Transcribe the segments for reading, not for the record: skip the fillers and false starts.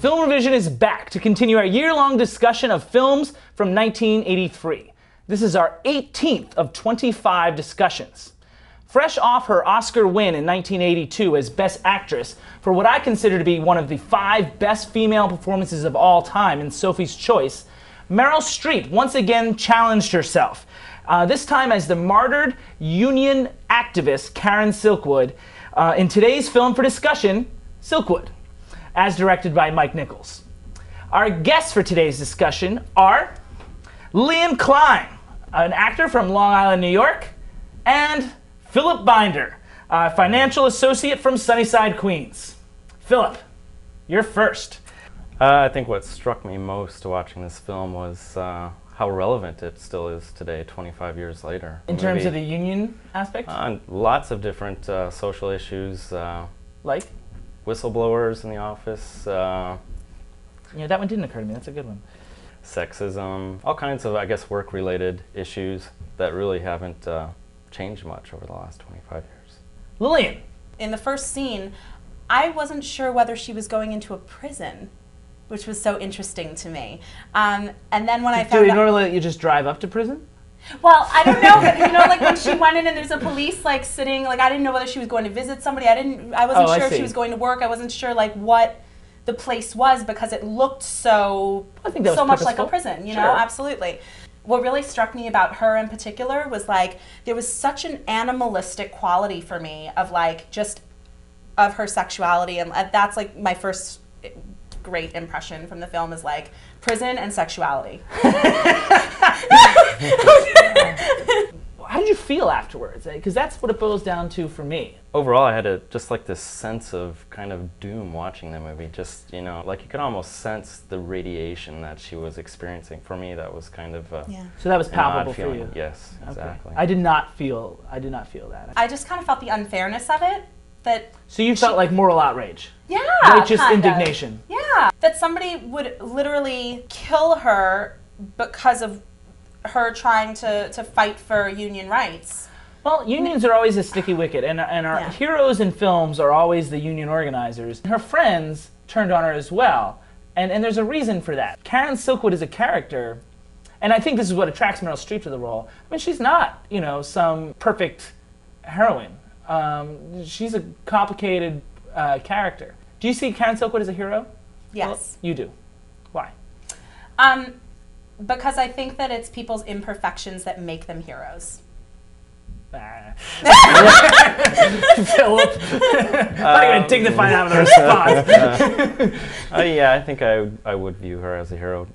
Film ReVision is back to continue our year-long discussion of films from 1983. This is our 18th of 25 discussions. Fresh off her Oscar win in 1982 as Best Actress for what I consider to be one of the 5 best female performances of all time in Sophie's Choice, Meryl Streep once again challenged herself, this time as the martyred union activist Karen Silkwood in today's film for discussion, Silkwood, as directed by Mike Nichols. Our guests for today's discussion are Lilliane Klein, an actor from Long Island, New York, and Phillip Binder, a financial associate from Sunnyside, Queens. Phillip, you're first. I think what struck me most watching this film was how relevant it still is today, 25 years later. In terms of the union aspect? Lots of different social issues. Like? Whistleblowers in the office. Yeah, that one didn't occur to me. That's a good one. Sexism, all kinds of, I guess, work-related issues that really haven't changed much over the last 25 years. Lilliane. In the first scene, I wasn't sure whether she was going into a prison, which was so interesting to me. And then when I found out... Do they normally let you just drive up to prison? Well, I don't know, but you know, like when she went in and there's a police like sitting, like I didn't know whether she was going to visit somebody. I wasn't sure if she was going to work. I wasn't sure like what the place was because it looked so much like a prison, you know, absolutely. What really struck me about her in particular was like there was such an animalistic quality for me of like just of her sexuality, and that's like my first great impression from the film is like prison and sexuality. How did you feel afterwards? Because that's what it boils down to for me. Overall, I had just like this sense of kind of doom watching the movie. Just, you know, like you could almost sense the radiation that she was experiencing. For me, that was kind of So that was palpable for you. Yes, exactly. Okay. I did not feel that. I just kind of felt the unfairness of it. So you felt like moral outrage? Yeah, righteous indignation? Yeah, that somebody would literally kill her because of her trying to fight for union rights. Well, unions are always a sticky wicket, and our heroes in films are always the union organizers. Her friends turned on her as well, and there's a reason for that. Karen Silkwood is a character, and I think this is what attracts Meryl Streep to the role. I mean, she's not, you know, some perfect heroine. She's a complicated character. Do you see Karen Silkwood as a hero? Yes. Well, you do. Why? Because I think that it's people's imperfections that make them heroes. Phillip. I'm not going to dignify that with a response. Yeah, I think I would view her as a hero,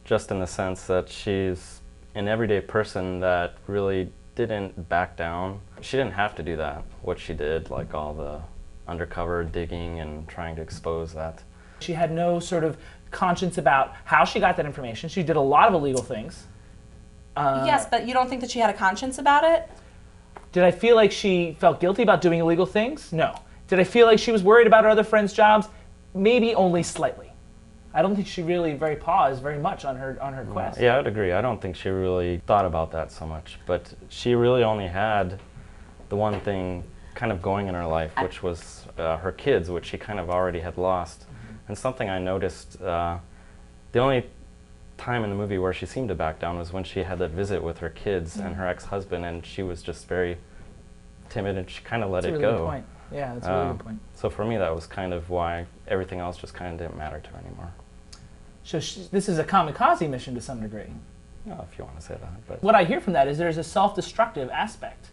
just in the sense that she's an everyday person that really didn't back down. She didn't have to do that, what she did, like all the undercover digging and trying to expose that. She had no sort of conscience about how she got that information. She did a lot of illegal things. Yes, but you don't think that she had a conscience about it? Did I feel like she felt guilty about doing illegal things? No. Did I feel like she was worried about her other friends' jobs? Maybe only slightly. I don't think she really paused very much on her quest. Yeah, I'd agree. I don't think she really thought about that so much. But she really only had the one thing kind of going in her life, which was her kids, which she kind of already had lost. Mm-hmm. And something I noticed, the only time in the movie where she seemed to back down was when she had that visit with her kids and her ex-husband, and she was just very timid and she kind of let it go. That's a really good point. Yeah, that's a really good point. So for me, that was kind of why everything else just kind of didn't matter to her anymore. So this is a kamikaze mission to some degree. No, if you want to say that. But what I hear from that is there's a self-destructive aspect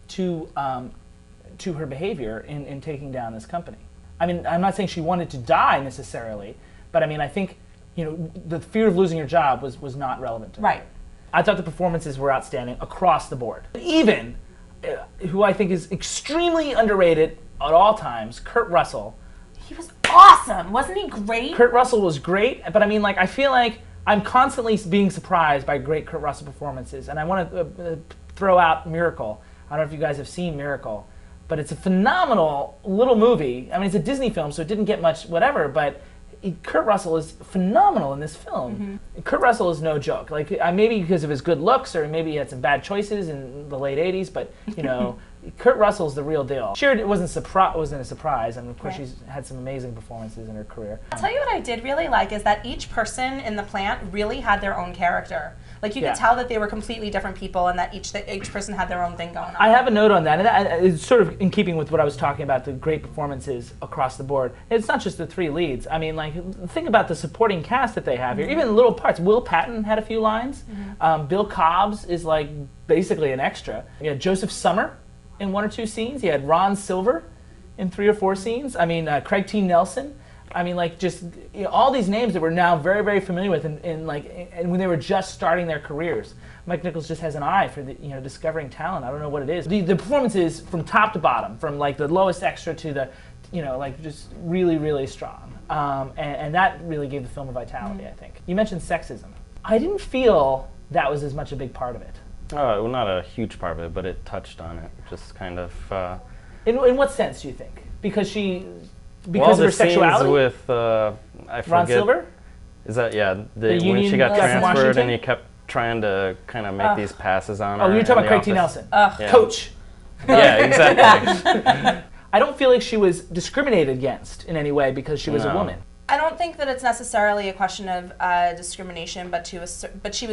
to her behavior in taking down this company. I mean, I'm not saying she wanted to die necessarily, but I mean, I think, you know, the fear of losing your job was not relevant to her. Right. I thought the performances were outstanding across the board. Even, who I think is extremely underrated at all times, Kurt Russell. He was awesome. Wasn't he great? Kurt Russell was great, but I mean, like, I feel like I'm constantly being surprised by great Kurt Russell performances, and I want to throw out Miracle. I don't know if you guys have seen Miracle, but it's a phenomenal little movie. I mean, it's a Disney film, so it didn't get much whatever, but Kurt Russell is phenomenal in this film. Mm-hmm. Kurt Russell is no joke. Like, maybe because of his good looks, or maybe he had some bad choices in the late 80s, but, you know, Kurt Russell's the real deal. Sure, it wasn't a surprise, and of course she's had some amazing performances in her career. I'll tell you what I did really like is that each person in the plant really had their own character. Like you could tell that they were completely different people, and that each person had their own thing going on. I have a note on that, and that is sort of in keeping with what I was talking about, the great performances across the board. It's not just the three leads. I mean, like, think about the supporting cast that they have here. Even little parts. Will Patton had a few lines. Bill Cobbs is like basically an extra. You had Joseph Summer in 1 or 2 scenes. You had Ron Silver in 3 or 4 scenes. I mean, Craig T. Nelson. I mean, like, just all these names that we're now very, very familiar with, and when they were just starting their careers. Mike Nichols just has an eye for discovering talent. I don't know what it is. The performances from top to bottom, from like the lowest extra to the, like just really, really strong, and that really gave the film a vitality. I think you mentioned sexism. I didn't feel that was as much a big part of it. Well, not a huge part of it, but it touched on it, just kind of. In what sense do you think? Because of her sexuality? With I forget. Ron Silver? Is that when she got transferred and he kept trying to kind of make these passes on her? Oh, you're talking about Craig T. Nelson. Coach. Yeah, exactly. I don't feel like she was discriminated against in any way because she was a woman. I don't think that it's necessarily a question of discrimination, but she was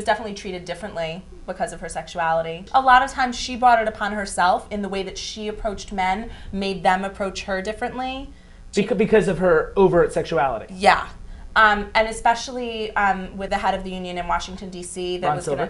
definitely treated differently because of her sexuality. A lot of times she brought it upon herself in the way that she approached men, made them approach her differently. Because of her overt sexuality. Yeah. And especially with the head of the union in Washington, D.C. that was going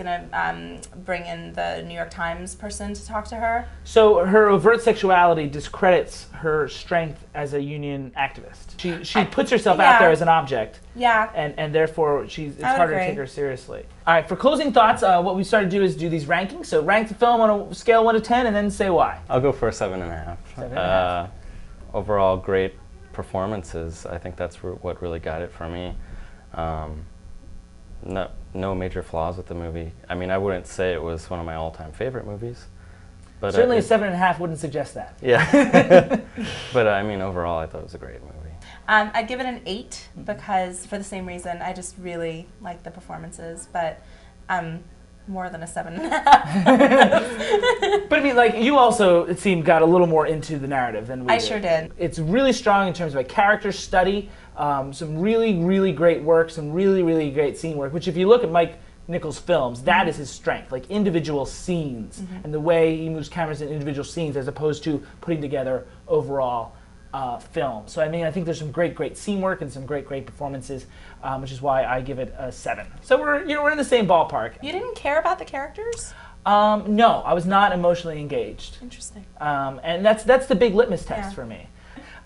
to bring in the New York Times person to talk to her. So her overt sexuality discredits her strength as a union activist. She puts herself out there as an object. Yeah. And therefore it's harder to take her seriously. All right, for closing thoughts, what we started to do is do these rankings. So rank the film on a scale of 1 to 10 and then say why. I'll go for a 7.5. 7.5. Overall, great performances. I think that's what really got it for me. No major flaws with the movie. I mean, I wouldn't say it was one of my all-time favorite movies. But certainly a 7.5 wouldn't suggest that. Yeah. But I mean, overall, I thought it was a great movie. I'd give it an 8 because, for the same reason, I just really like the performances, but more than a 7.5. But I mean, like, you also, it seemed, got a little more into the narrative than we did. I sure did. It's really strong in terms of a character study, some really, really great work, some really, really great scene work, which if you look at Mike Nichols' films, that is his strength, like individual scenes and the way he moves cameras in individual scenes as opposed to putting together overall film. So I mean, I think there's some great scene work and some great performances, which is why I give it a 7. So we're in the same ballpark. You didn't care about the characters? No, I was not emotionally engaged. Interesting. And that's the big litmus test for me.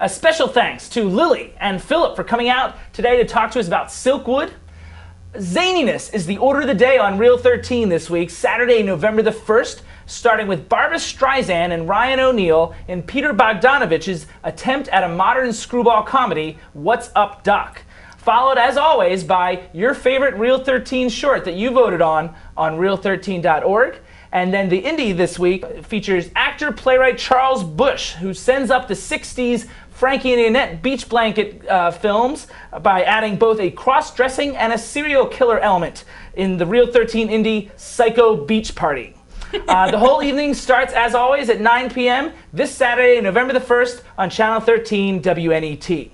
A special thanks to Lily and Phillip for coming out today to talk to us about Silkwood. Zaniness is the order of the day on Reel 13 this week, Saturday, November the 1st, starting with Barbra Streisand and Ryan O'Neal in Peter Bogdanovich's attempt at a modern screwball comedy, What's Up, Doc? Followed, as always, by your favorite Reel 13 short that you voted on reel13.org. And then the indie this week features actor-playwright Charles Busch, who sends up the 60s Frankie and Annette beach blanket films by adding both a cross-dressing and a serial killer element in the Reel 13 indie Psycho Beach Party. The whole evening starts, as always, at 9 p.m. this Saturday, November the 1st, on Channel 13 WNET.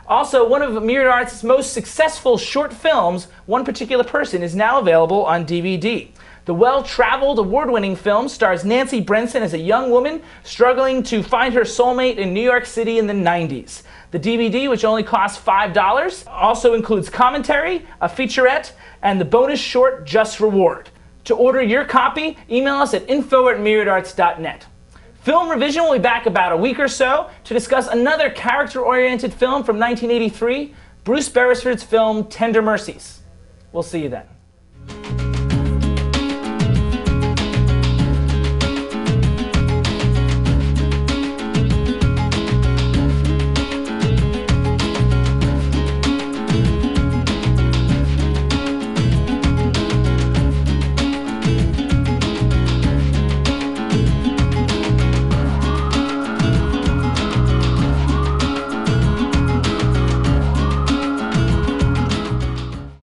Also, one of Myriad Arts' most successful short films, One Particular Person, is now available on DVD. The well-traveled, award-winning film stars Nancy Brenson as a young woman struggling to find her soulmate in New York City in the 90s. The DVD, which only costs $5, also includes commentary, a featurette, and the bonus short, Just Reward. To order your copy, email us at info@myriadarts.net. Film ReVision will be back about a week or so to discuss another character-oriented film from 1983, Bruce Beresford's film Tender Mercies. We'll see you then.